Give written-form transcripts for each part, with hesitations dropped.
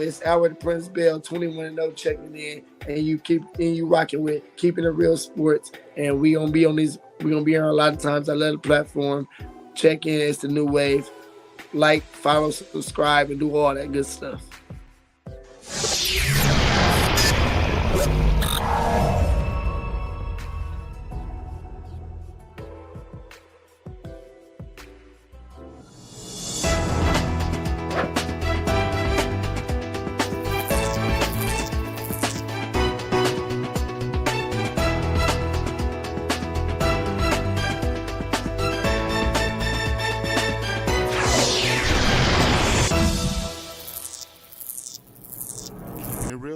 It's Albert Prince Bell, 21-0 checking in, and you rocking with Keeping It Real Sports. And we gonna be on these. We gonna be on a lot of times. I love the platform. Check in. It's the new wave. Like, follow, subscribe, and do all that good stuff.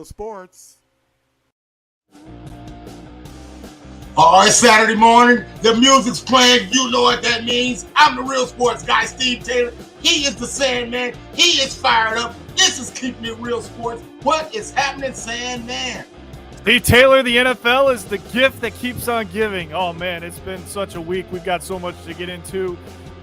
Sports. Oh, it's Saturday morning. The music's playing. You know what that means. I'm the real sports guy, Steve Taylor. He is the Sandman. He is fired up. This is Keeping It Real Sports. What is happening, Sandman? Steve Taylor, the NFL is the gift that keeps on giving. Oh, man, it's been such a week. We've got so much to get into.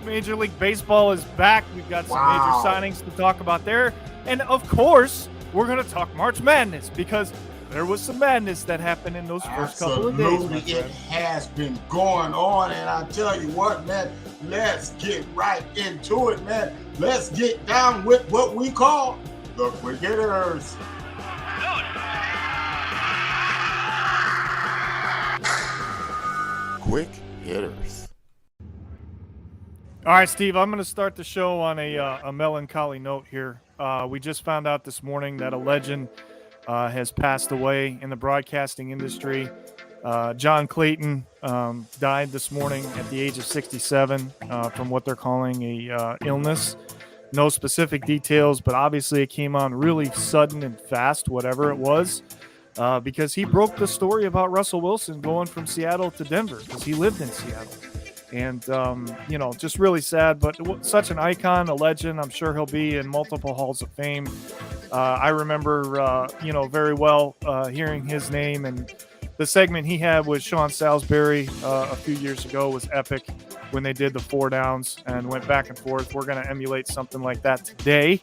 Major League Baseball is back. We've got some major signings to talk about there. And, of course, we're going to talk March Madness because there was some madness that happened in those first couple of days. Absolutely, it has been going on, and I tell you what, man, let's get right into it, man. Let's get down with what we call the quick hitters. Quick hitters. All right, Steve, I'm going to start the show on a melancholy note here. We just found out this morning that a legend has passed away in the broadcasting industry. John Clayton died this morning at the age of 67 from what they're calling a illness. No specific details, but obviously it came on really sudden and fast, whatever it was, because he broke the story about Russell Wilson going from Seattle to Denver because he lived in Seattle. And, just really sad, but such an icon, a legend. I'm sure he'll be in multiple halls of fame. I remember, very well hearing his name, and the segment he had with Sean Salisbury a few years ago was epic when they did the 4 downs and went back and forth. We're going to emulate something like that today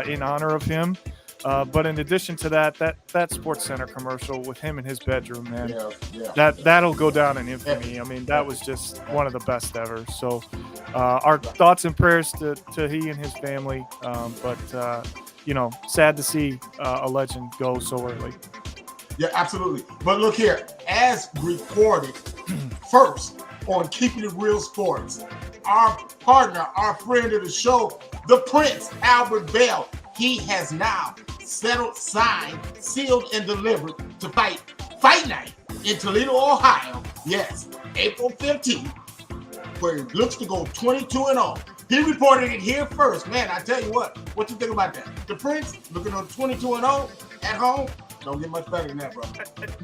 in honor of him. But in addition to that SportsCenter commercial with him in his bedroom, man, that'll go down in infamy. I mean, that was just one of the best ever. So our thoughts and prayers to he and his family. But sad to see a legend go so early. Yeah, absolutely. But look here, as reported first on Keeping It Real Sports, our partner, our friend of the show, the Prince, Albert Bell, he has now settled, signed, sealed, and delivered to fight night in Toledo, Ohio. Yes, April 15th, where he looks to go 22-0. He reported it here first. Man, I tell you what you think about that? The Prince looking on 22-0 at home. Don't get much better than that, bro.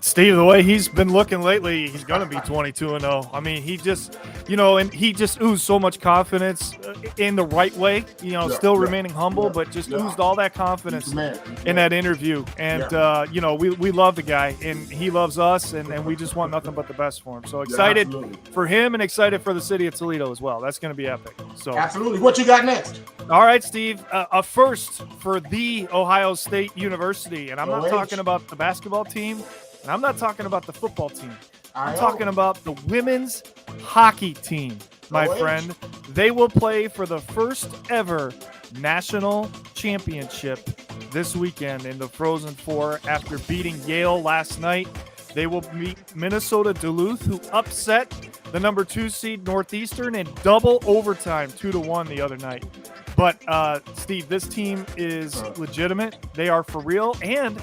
Steve, the way he's been looking lately, he's going to be 22-0. I mean, he just, and he just oozed so much confidence in the right way, remaining humble, but just oozed all that confidence in that interview. And, we love the guy, and he loves us, and we just want nothing but the best for him. So excited for him and excited for the city of Toledo as well. That's going to be epic. So absolutely. What you got next? All right, Steve, a first for the Ohio State University, and I'm not talking about the basketball team, and I'm not talking about the football team. I'm talking about the women's hockey team, my friend. They will play for the first ever national championship this weekend in the Frozen Four after beating Yale last night. They will meet Minnesota Duluth, who upset the number 2 seed Northeastern in double overtime, 2-1 the other night. But, Steve, this team is legitimate. They are for real, and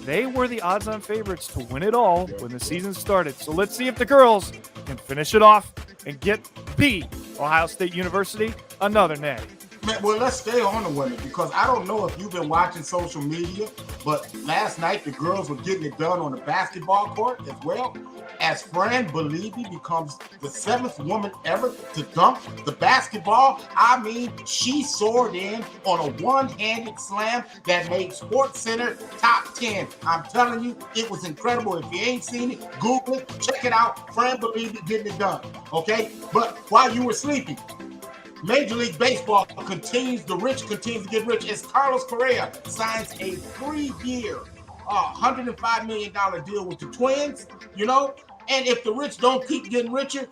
they were the odds-on favorites to win it all when the season started. So let's see if the girls can finish it off and get the Ohio State University another natty. Man, well, let's stay on the women because I don't know if you've been watching social media, but last night the girls were getting it done on the basketball court as well. As Fran Believe becomes the 7th woman ever to dunk the basketball. I mean, she soared in on a one-handed slam that made SportsCenter top 10. I'm telling you, it was incredible. If you ain't seen it, Google it, check it out. Fran Believe getting it done, okay? But while you were sleeping, Major League Baseball continues, the rich continues to get rich as Carlos Correa signs a 3-year, $105 million deal with the Twins, And if the rich don't keep getting richer,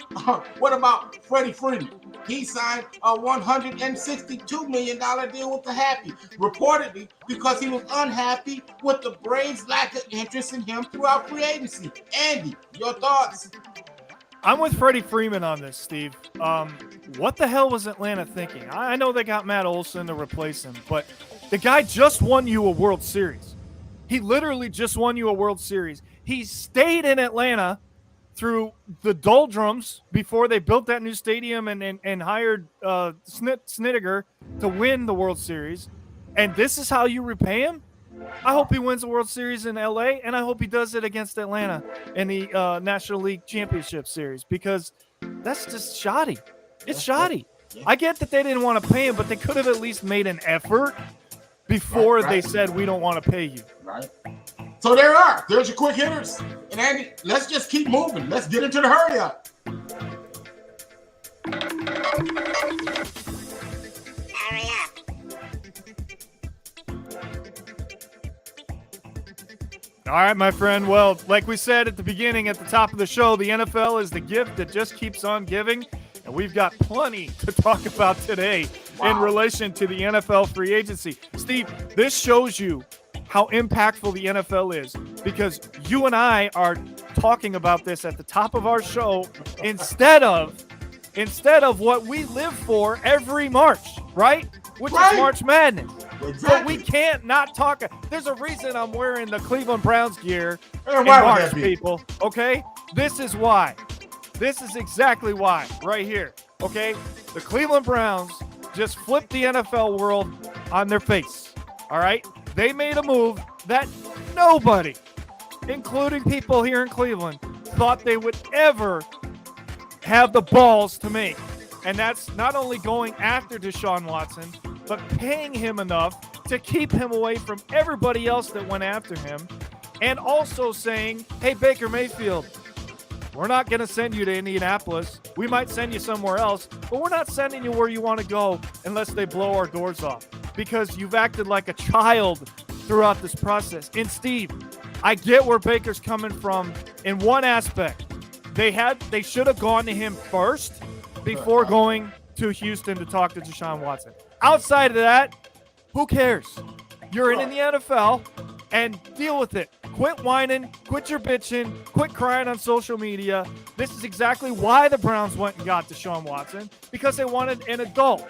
what about Freddie Freeman? He signed a $162 million deal with the Happy, reportedly because he was unhappy with the Braves' lack of interest in him throughout free agency. Andy, your thoughts? I'm with Freddie Freeman on this, Steve. What the hell was Atlanta thinking? I know they got Matt Olson to replace him, but the guy just won you a World Series. He literally just won you a World Series. He stayed in Atlanta through the doldrums before they built that new stadium and hired Snittiger to win the World Series. And this is how you repay him? I hope he wins the World Series in L.A., and I hope he does it against Atlanta in the National League Championship Series, because that's just shoddy. It's shoddy. I get that they didn't want to pay him, but they could have at least made an effort before they said, we don't want to pay you. Right. So there's your quick hitters. And Andy, let's just keep moving. Let's get into the hurry up. Hurry up. All right, my friend. Well, like we said at the beginning, at the top of the show, the NFL is the gift that just keeps on giving. And we've got plenty to talk about today in relation to the NFL free agency. Steve, this shows you how impactful the NFL is, because you and I are talking about this at the top of our show instead of what we live for every March, right? Which is March Madness. Exactly. But we can't not talk. There's a reason I'm wearing the Cleveland Browns gear in March, people. Okay? This is why. This is exactly why, right here. Okay? The Cleveland Browns just flipped the NFL world on their face. All right? They made a move that nobody, including people here in Cleveland, thought they would ever have the balls to make. And that's not only going after Deshaun Watson, but paying him enough to keep him away from everybody else that went after him. And also saying, hey, Baker Mayfield, we're not going to send you to Indianapolis. We might send you somewhere else, but we're not sending you where you want to go unless they blow our doors off, because you've acted like a child throughout this process. And Steve, I get where Baker's coming from in one aspect. They should have gone to him first before going to Houston to talk to Deshaun Watson. Outside of that, who cares? You're in the NFL, and deal with it. Quit whining, quit your bitching, quit crying on social media. This is exactly why the Browns went and got Deshaun Watson, because they wanted an adult.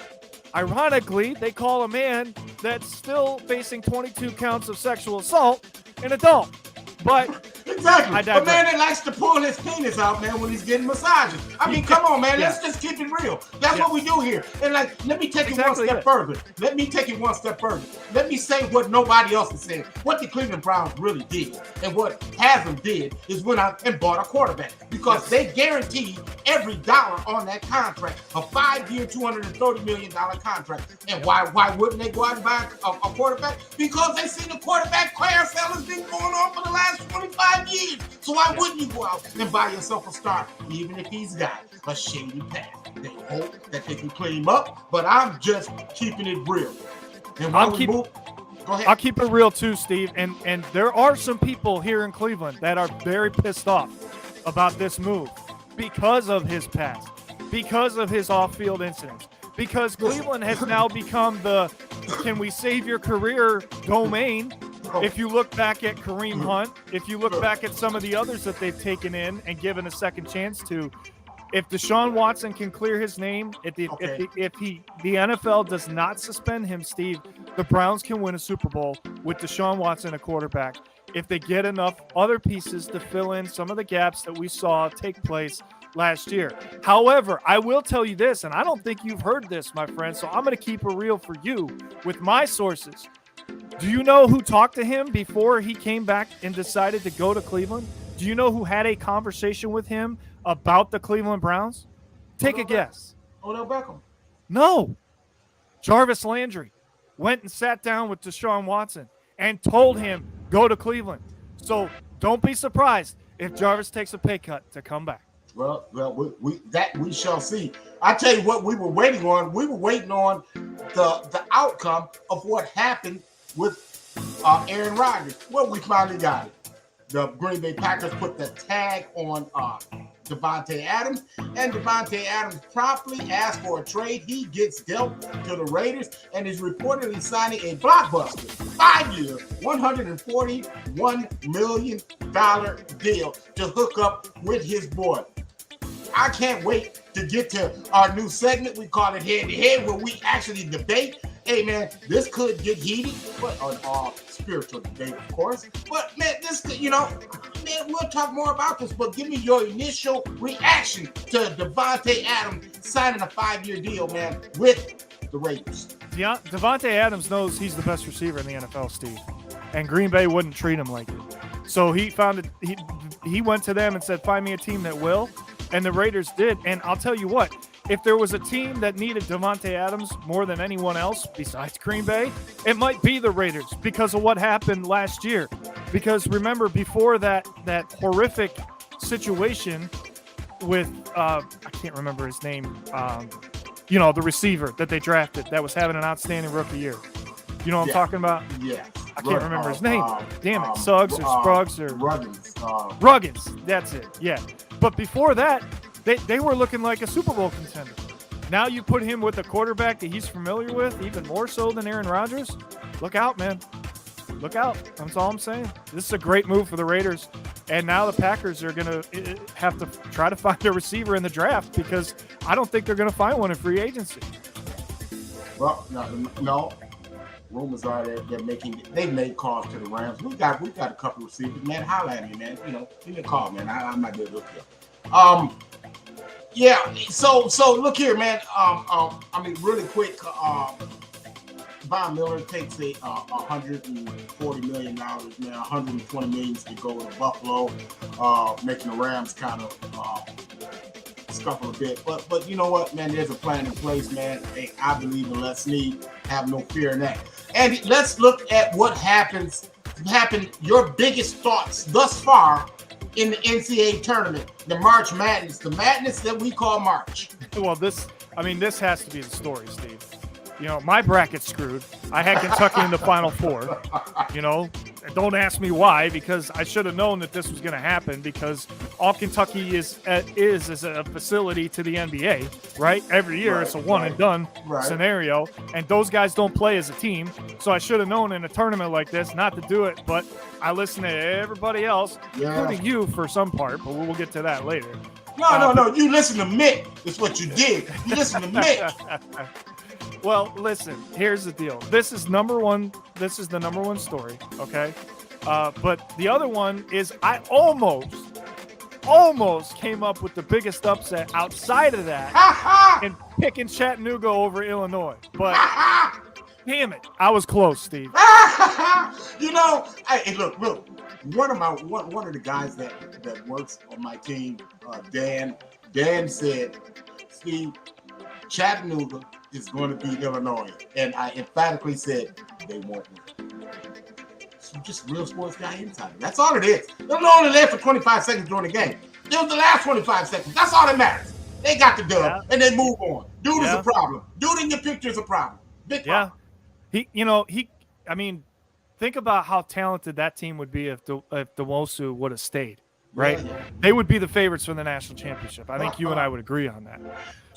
Ironically, they call a man that's still facing 22 counts of sexual assault an adult. But exactly. But man that likes to pull his penis out, man, when he's getting massages. I mean, come on, man. Let's just keep it real. That's what we do here. And let me take it one step further. Let me say what nobody else is saying. What the Cleveland Browns really did, and what Haslam did, is went out and bought a quarterback, because they guaranteed every dollar on that contract, a 5-year, $230 million contract. And why wouldn't they go out and buy a quarterback? Because they see the quarterback carousel has been going on for the last 25 years. So why wouldn't you go out and buy yourself a star, even if he's got a shady past? They hope that they can clean him up, but I'm just keeping it real. And while we move, go ahead. I'll keep it real too, Steve. And there are some people here in Cleveland that are very pissed off about this move because of his past, because of his off-field incidents, because Cleveland has now become the "can we save your career" domain. If you look back at Kareem Hunt, if you look back at some of the others that they've taken in and given a second chance to, if Deshaun Watson can clear his name, if the NFL does not suspend him, Steve, the Browns can win a Super Bowl with Deshaun Watson a quarterback, if they get enough other pieces to fill in some of the gaps that we saw take place last year. However, I will tell you this, and I don't think you've heard this, my friend, so I'm going to keep it real for you with my sources. Do you know who talked to him before he came back and decided to go to Cleveland? Do you know who had a conversation with him about the Cleveland Browns? Take a guess. Odell Beckham. No. Jarvis Landry went and sat down with Deshaun Watson and told him, go to Cleveland. So don't be surprised if Jarvis takes a pay cut to come back. Well, we shall see. I tell you what, we were waiting on. We were waiting on the outcome of what happened with Aaron Rodgers. Well, we finally got it. The Green Bay Packers put the tag on Davante Adams, and Davante Adams promptly asked for a trade. He gets dealt to the Raiders and is reportedly signing a blockbuster 5-year, $141 million deal to hook up with his boy. I can't wait to get to our new segment. We call it Head to Head, where we actually debate. Hey, man, this could get heated, but on spiritual debate, of course. But, man, this could, man, we'll talk more about this, but give me your initial reaction to Davante Adams signing a 5-year deal, man, with the Raiders. Davante Adams knows he's the best receiver in the NFL, Steve, and Green Bay wouldn't treat him like it. So he went to them and said, find me a team that will, and the Raiders did. And I'll tell you what, if there was a team that needed Davante Adams more than anyone else besides Green Bay, it might be the Raiders because of what happened last year. Because remember, before that horrific situation with I can't remember his name, the receiver that they drafted that was having an outstanding rookie year. You know what I'm talking about? Yeah. I can't remember his name. Damn it, Suggs or Spruggs or Ruggins. That's it. Yeah. But before that, they were looking like a Super Bowl contender. Now you put him with a quarterback that he's familiar with, even more so than Aaron Rodgers. Look out, man. Look out. That's all I'm saying. This is a great move for the Raiders. And now the Packers are going to have to try to find a receiver in the draft because I don't think they're going to find one in free agency. Well, no. Rumors are they've made calls to the Rams. We got a couple of receivers, man. Holla at me, man. Give me a call, man. I might be able to look here. Yeah. So look here, man. I mean, really quick. Von Miller takes $140 million, man. $120 million to go to Buffalo, making the Rams kind of scuffle a bit. But you know what, man? There's a plan in place, man. Hey, I believe in Les Snead. Have no fear in that. And let's look at what happened. Your biggest thoughts thus far in the NCAA tournament, the March Madness, the madness that we call March. Well, this has to be the story, Steve. My bracket's screwed. I had Kentucky in the Final Four. Don't ask me why, because I should have known that this was going to happen, because all Kentucky is a facility to the NBA, right? Every year it's a one-and-done scenario, and those guys don't play as a team. So I should have known in a tournament like this not to do it, but I listened to everybody else, including you for some part, but we'll get to that later. No. You listen to Mick. It's what you did. You listen to Mick. Well, listen, here's the deal. This is the number one story, okay? But the other one is I almost came up with the biggest upset outside of that and picking Chattanooga over Illinois. But damn it, I was close, Steve. Look, one of the guys that works on my team, Dan said, Steve, Chattanooga is going to beat Illinois. And I emphatically said they won't win. So just real sports guy insider. That's all it is. They're only there for 25 seconds during the game. It was the last 25 seconds. That's all that matters. They got the dub and they move on. Dude is a problem. Dude in your picture is a problem. Big problem. Think about how talented that team would be if Nwosu would have stayed. Right? Yeah. They would be the favorites for the national championship. I think you and I would agree on that.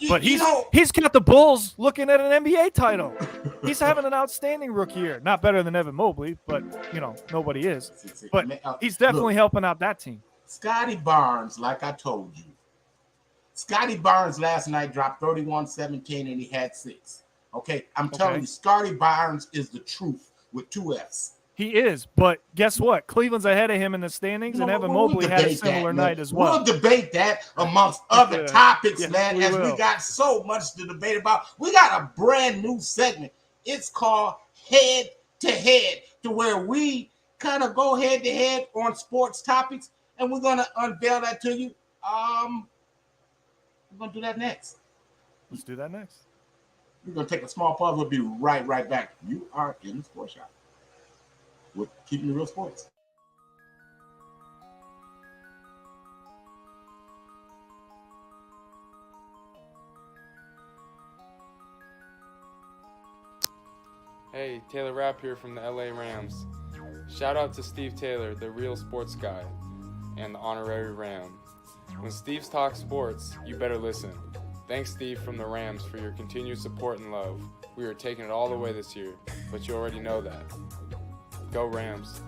But he's got the Bulls looking at an NBA title. He's having an outstanding rookie year. Not better than Evan Mobley, but nobody is. But he's definitely helping out that team. Scotty Barnes, like I told you. Scotty Barnes last night dropped 31-17 and he had 6. Okay, I'm telling you, Scotty Barnes is the truth with 2 Fs. He is, but guess what? Cleveland's ahead of him in the standings, and Evan Mobley had a similar night as well. We'll debate that amongst other topics, man, as we got so much to debate about. We got a brand new segment. It's called Head to Head, to where we kind of go head to head on sports topics, and we're going to unveil that to you. We're going to do that next. Let's do that next. We're going to take a small pause. We'll be right back. You are in the Sports Shop with Keeping It Real Sports. Hey, Taylor Rapp here from the LA Rams. Shout out to Steve Taylor, the real sports guy, and the honorary Ram. When Steve talks sports, you better listen. Thanks, Steve from the Rams, for your continued support and love. We are taking it all the way this year, but you already know that. Go Rams.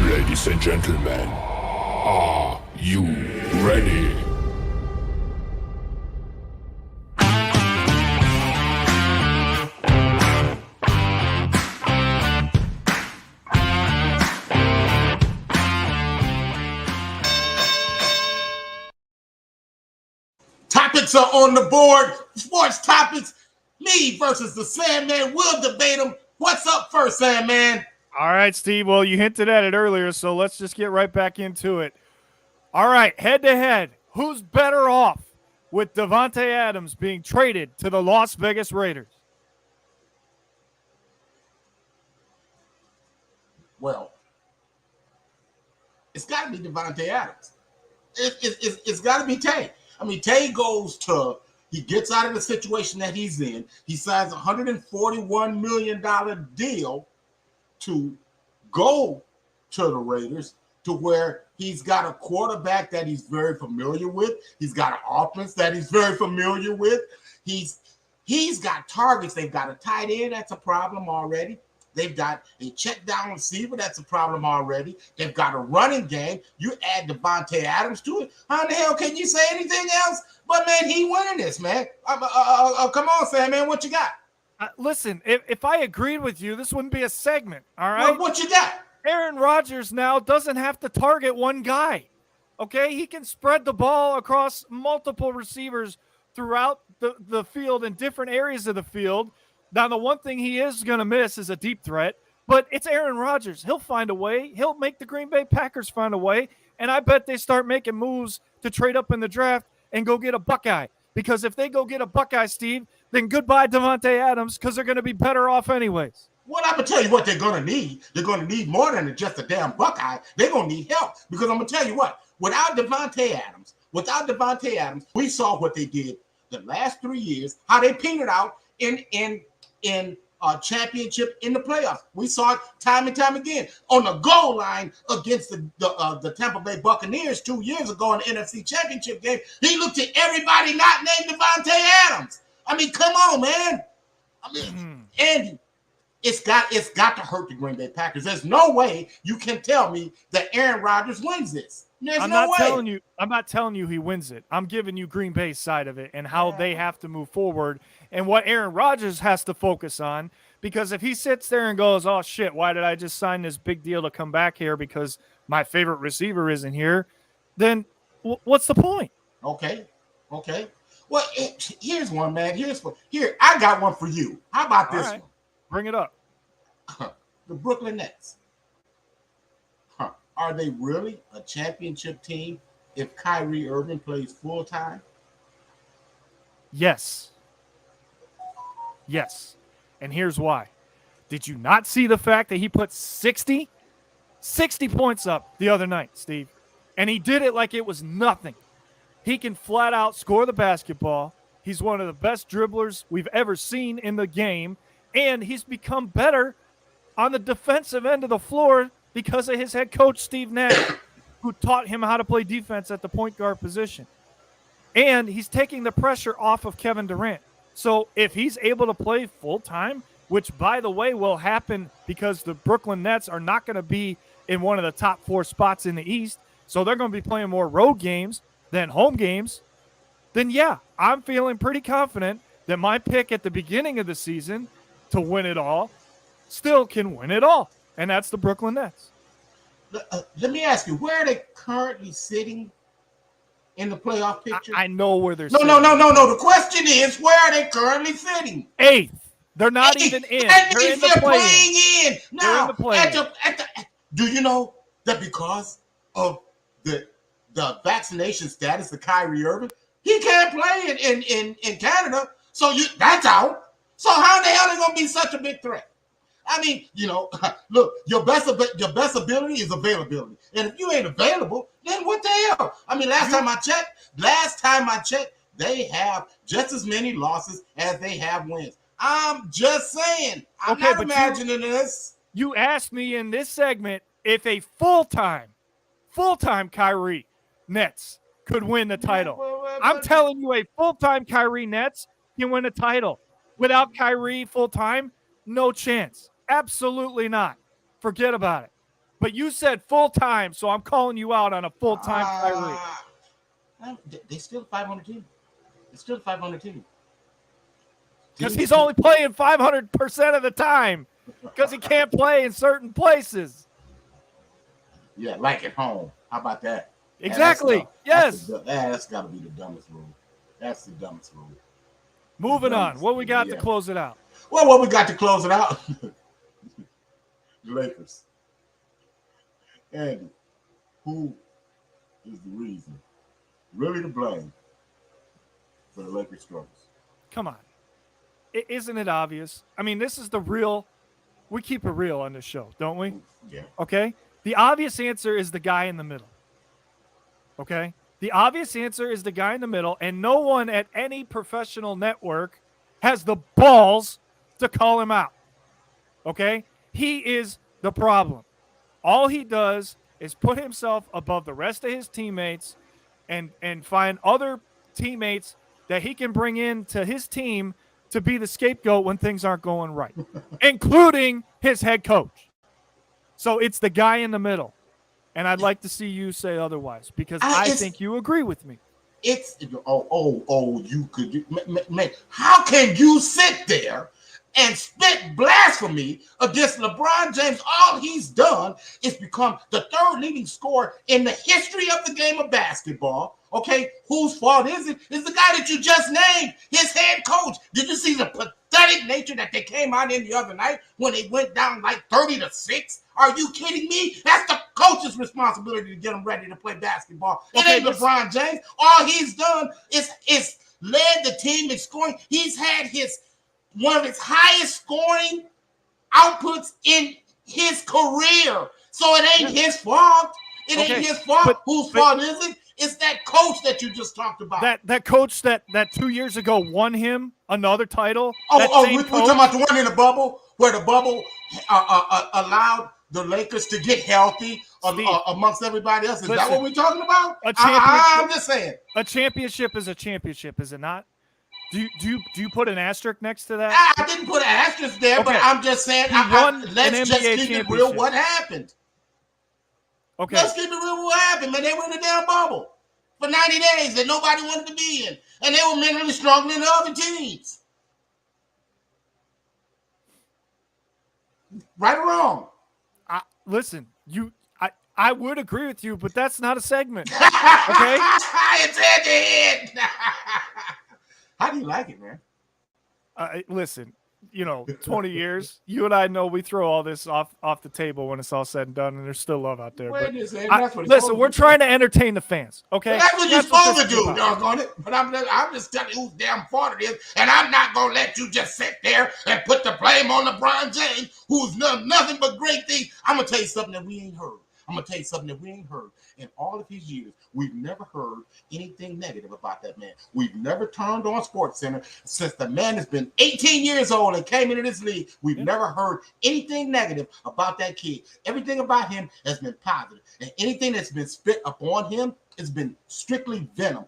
Ladies and gentlemen, are you ready? Topics are on the board. Sports topics. Me versus the Sandman. We'll debate them. What's up first, Sandman? All right, Steve. Well, you hinted at it earlier, so let's just get right back into it. All right, head-to-head. Who's better off with Davante Adams being traded to the Las Vegas Raiders? Well, it's got to be Davante Adams. It's got to be Tay. I mean, Tay he gets out of the situation that he's in. He signs a $141 million deal to go to the Raiders, to where he's got a quarterback that he's very familiar with. He's got an offense that he's very familiar with. He's got targets. They've got a tight end. That's a problem already. They've got a check down receiver. That's a problem already. They've got a running game. You add Davante Adams to it. How in the hell can you say anything else? But, man, he winning this, man. Come on, Sam, man. What you got? Listen, if I agreed with you, this wouldn't be a segment, all right? Well, what you got? Aaron Rodgers now doesn't have to target one guy, okay? He can spread the ball across multiple receivers throughout the field in different areas of the field. Now, the one thing he is going to miss is a deep threat, but it's Aaron Rodgers. He'll find a way. He'll make the Green Bay Packers find a way, and I bet they start making moves to trade up in the draft and go get a Buckeye. Because if they go get a Buckeye, Steve, then goodbye Davante Adams, because they're going to be better off anyways. Well, I'm going to tell you what they're going to need. They're going to need more than just a damn Buckeye. They're going to need help, because I'm going to tell you what. Without Davante Adams, we saw what they did the last 3 years, how they peanut out in championship in the playoffs. We saw it time and time again on the goal line against the Tampa Bay Buccaneers 2 years ago in the NFC Championship game. He looked at everybody not named Davante Adams. I mean, come on, man. I mean, Andy, it's got to hurt the Green Bay Packers. There's no way you can tell me that Aaron Rodgers wins this. I'm not telling you he wins it. I'm giving you Green Bay's side of it and how they have to move forward and what Aaron Rodgers has to focus on. Because if he sits there and goes, oh, shit, why did I just sign this big deal to come back here because my favorite receiver isn't here, then what's the point? Okay. Well, here's one, man. Here, I got one for you. How about this one? Bring it up. The Brooklyn Nets. Are they really a championship team if Kyrie Irving plays full-time? Yes. And here's why. Did you not see the fact that he put 60 points up the other night, Steve? And he did it like it was nothing. He can flat out score the basketball. He's one of the best dribblers we've ever seen in the game. And he's become better on the defensive end of the floor because of his head coach, Steve Nash, who taught him how to play defense at the point guard position. And he's taking the pressure off of Kevin Durant. So if he's able to play full-time, which, by the way, will happen because the Brooklyn Nets are not going to be in one of the top 4 spots in the East, so they're going to be playing more road games than home games, then, yeah, I'm feeling pretty confident that my pick at the beginning of the season to win it all still can win it all, and that's the Brooklyn Nets. Let me ask you, where are they currently sitting in the playoff picture? I know where they're sitting. No. The question is, where are they currently sitting? 8th. They're not even in. They're in the playing in. Now, in do you know that because of the vaccination status of Kyrie Irving, he can't play in Canada, so that's out. So how the hell are they going to be such a big threat? I mean, look, your best ability is availability. And if you ain't available, then what the hell? I I mean, last time I checked, they have just as many losses as they have wins. I'm just saying. I'm not imagining this. You asked me in this segment if a full-time Kyrie Nets could win the title. I'm telling you, a full-time Kyrie Nets can win a title. Without Kyrie full-time, no chance. Absolutely not. Forget about it. But you said full-time, so I'm calling you out on a full-time Kyrie. They still a 500 team. It's still a 500 team. Because he's only playing 500% of the time because he can't play in certain places. Yeah, like at home. How about that? Exactly. Yes. That's got to be the dumbest rule. That's the dumbest rule. Moving on. What we got to close it out? Well, what we got to close it out? The Lakers. Andy, who is the reason, really to blame, for the Lakers' struggles? Come on. Isn't it obvious? I mean, this is the real – we keep it real on this show, don't we? Yeah. Okay? The obvious answer is the guy in the middle. Okay? The obvious answer is the guy in the middle, and no one at any professional network has the balls to call him out. Okay? He is the problem. All he does is put himself above the rest of his teammates and find other teammates that he can bring in to his team to be the scapegoat when things aren't going right, including his head coach. So it's the guy in the middle. And I'd like to see you say otherwise because I think you agree with me. You could, man, how can you sit there and spit blasphemy against LeBron James? All he's done is become the third leading scorer in the history of the game of basketball. Okay, whose fault is it? It's the guy that you just named, his head coach. Did you see the pathetic nature that they came out in the other night when they went down like 30-6? Are you kidding me? That's the coach's responsibility to get them ready to play basketball. It ain't LeBron James. All he's done is led the team in scoring. He's had one of his highest scoring outputs in his career. So it ain't his fault. It ain't his fault. Whose fault is it? It's that coach that you just talked about. That coach that 2 years ago won him another title. We're talking about the one in the bubble where the bubble allowed the Lakers to get healthy amongst everybody else. Is that what we're talking about? I'm just saying. A championship is a championship, is it not? Do you put an asterisk next to that? I didn't put an asterisk there, but I'm just saying. Let's just keep it real. What happened? Okay. Let's keep it real. What happened, man? They were in the damn bubble for 90 days that nobody wanted to be in, and they were mentally stronger than the other teams. Right or wrong? Listen, I would agree with you, but that's not a segment. Okay? It's head to head. How do you like it, man? Listen, 20 years, you and I know we throw all this off the table when it's all said and done, and there's still love out there. Listen, we're trying to entertain the fans, okay? That's what you're supposed to do, doggone it. But I'm just telling you whose damn fault it is, and I'm not going to let you just sit there and put the blame on LeBron James, who's done nothing but great things. I'm going to tell you something that we ain't heard. In all of his years, we've never heard anything negative about that man. We've never turned on SportsCenter since the man has been 18 years old and came into this league. We've never heard anything negative about that kid. Everything about him has been positive. And anything that's been spit upon him has been strictly venom.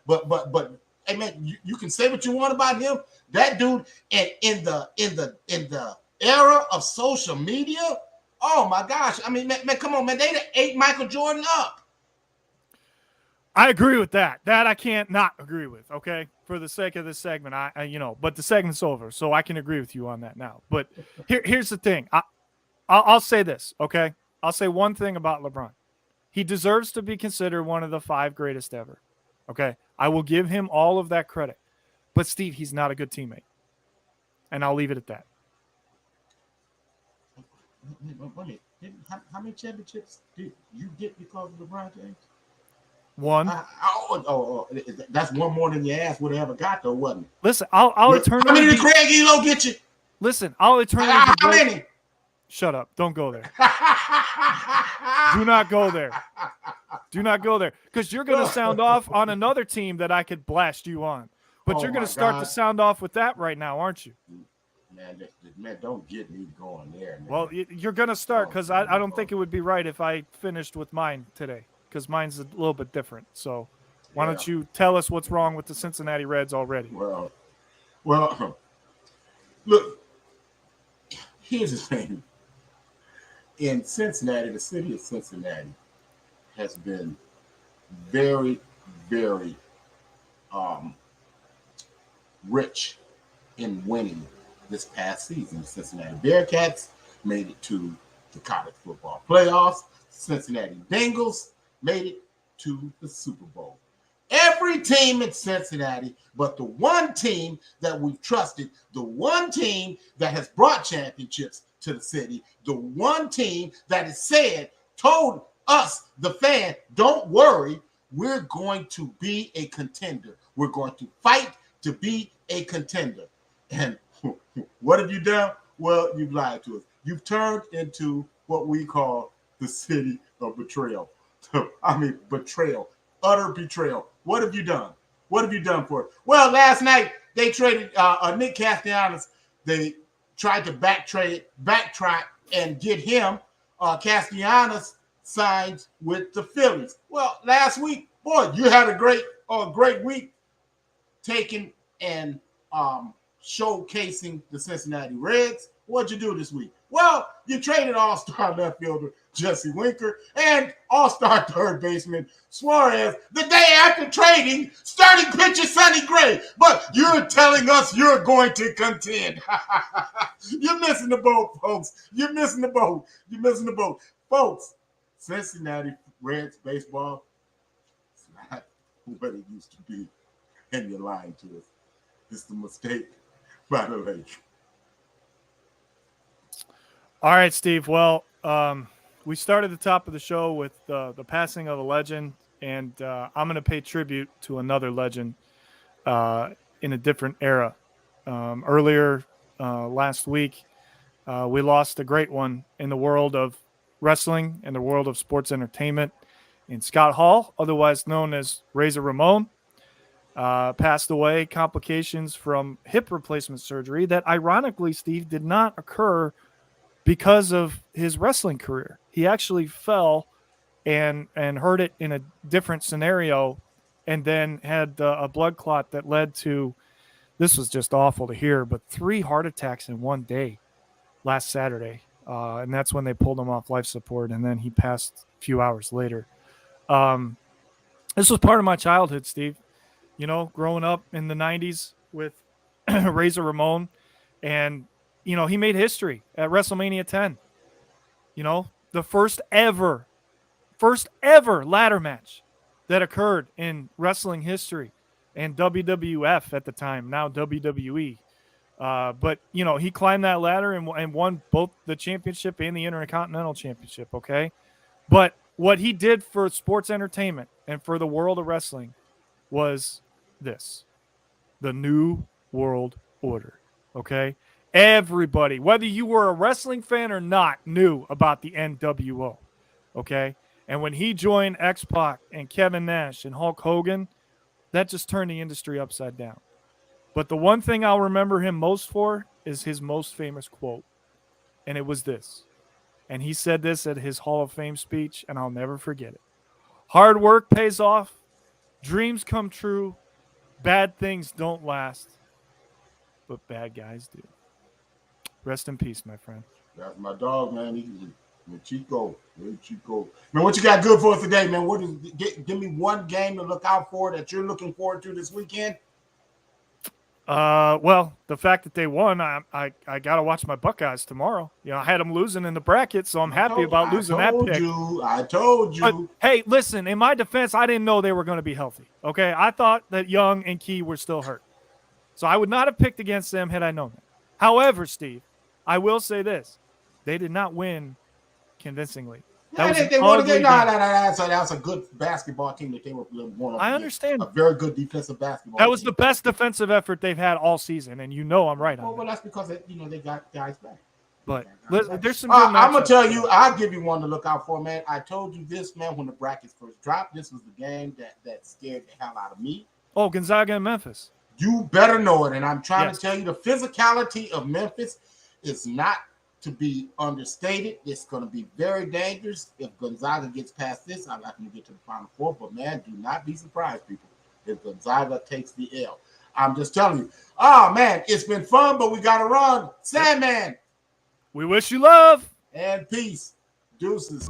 But hey man, you can say what you want about him. That dude in the era of social media. Oh my gosh! I mean, man, come on, man! They ate Michael Jordan up. I agree with that. That I can't not agree with. Okay, for the sake of this segment, but the segment's over, so I can agree with you on that now. But here's the thing. I'll say this. Okay, I'll say one thing about LeBron. He deserves to be considered one of the 5 greatest ever. Okay, I will give him all of that credit. But Steve, he's not a good teammate, and I'll leave it at that. How many championships did you get because of LeBron James? One. That's one more than your ass would have ever got, though, wasn't it? Listen, I'll eternally. How many did Craig Elo get you? Listen, I'll eternally. How many? Shut up. Don't go there. Do not go there. Do not go there. Because you're going to sound off on another team that I could blast you on. But you're going to start to sound off with that right now, aren't you? Man, don't get me going there, man. Well, you're going to start because I don't think it would be right if I finished with mine today because mine's a little bit different. So why don't you tell us what's wrong with the Cincinnati Reds already? Well, look, here's the thing. In Cincinnati, the city of Cincinnati has been very, very rich in winning this past season. The Cincinnati Bearcats made it to the college football playoffs. Cincinnati Bengals made it to the Super Bowl. Every team in Cincinnati, but the one team that we've trusted, the one team that has brought championships to the city, the one team that has told us, the fan, don't worry, we're going to be a contender. We're going to fight to be a contender. And what have you done? Well, you've lied to us. You've turned into what we call the city of betrayal. Betrayal, utter betrayal. What have you done? What have you done for it? Well, last night they traded Nick Castellanos. They tried to backtrack and get him. Castellanos signed with the Phillies. Well, last week, boy, you had a great week taking and showcasing the Cincinnati Reds. What'd you do this week? Well, you traded all-star left fielder Jesse Winker and all-star third baseman Suarez the day after trading starting pitcher Sonny Gray. But you're telling us you're going to contend. You're missing the boat, folks. You're missing the boat. You're missing the boat. Folks, Cincinnati Reds baseball is not what it used to be. And you're lying to us. It's a mistake by the lake. All right, Steve. Well, we started the top of the show with the passing of a legend, and I'm going to pay tribute to another legend in a different era. Earlier last week, we lost a great one in the world of wrestling and the world of sports entertainment. In Scott Hall, otherwise known as Razor Ramon, passed away, complications from hip replacement surgery that ironically, Steve, did not occur because of his wrestling career. He actually fell and hurt it in a different scenario and then had a blood clot that led to, this was just awful to hear, but 3 heart attacks in one day last Saturday. And that's when they pulled him off life support, and then he passed a few hours later. This was part of my childhood, Steve. You know, growing up in the 90s with Razor Ramon, and he made history at WrestleMania 10. The first ever ladder match that occurred in wrestling history and WWF at the time, now WWE. But he climbed that ladder and won both the championship and the Intercontinental Championship, okay? But what he did for sports entertainment and for the world of wrestling was this: the New World Order, okay? Everybody, whether you were a wrestling fan or not, knew about the NWO, okay? And when he joined X-Pac and Kevin Nash and Hulk Hogan, that just turned the industry upside down. But the one thing I'll remember him most for is his most famous quote, and it was this. And he said this at his Hall of Fame speech, and I'll never forget it. Hard work pays off, dreams come true, bad things don't last, but bad guys do. Rest in peace, my friend. That's my dog, man. He's Chico. Chico. Man, what you got good for us today, man? Give me one game to look out for that you're looking forward to this weekend. Well, the fact that they won, I got to watch my Buckeyes tomorrow. I had them losing in the bracket, so I'm happy about losing that pick. I told you. But, hey, listen, in my defense, I didn't know they were going to be healthy, okay? I thought that Young and Key were still hurt. So I would not have picked against them had I known that. However, Steve, I will say this. They did not win convincingly. That was a good basketball team that they were one of. I understand. A very good defensive basketball That was team. the best defensive effort they've had all season, and I'm right on that. Well, that's because they got guys back. But there's some good I'm gonna matchups. tell you, I'll give you one to look out for, man. I told you this, man, when the brackets first dropped. This was the game that scared the hell out of me. Oh, Gonzaga and Memphis. You better know it. And I'm trying Yes. to tell you, the physicality of Memphis is not to be understated. It's going to be very dangerous. If Gonzaga gets past this, I'd like them to get to the Final Four. But, man, do not be surprised, people, if Gonzaga takes the L. I'm just telling you. Oh, man, it's been fun, but we got to run. Sandman. We wish you love. And peace. Deuces.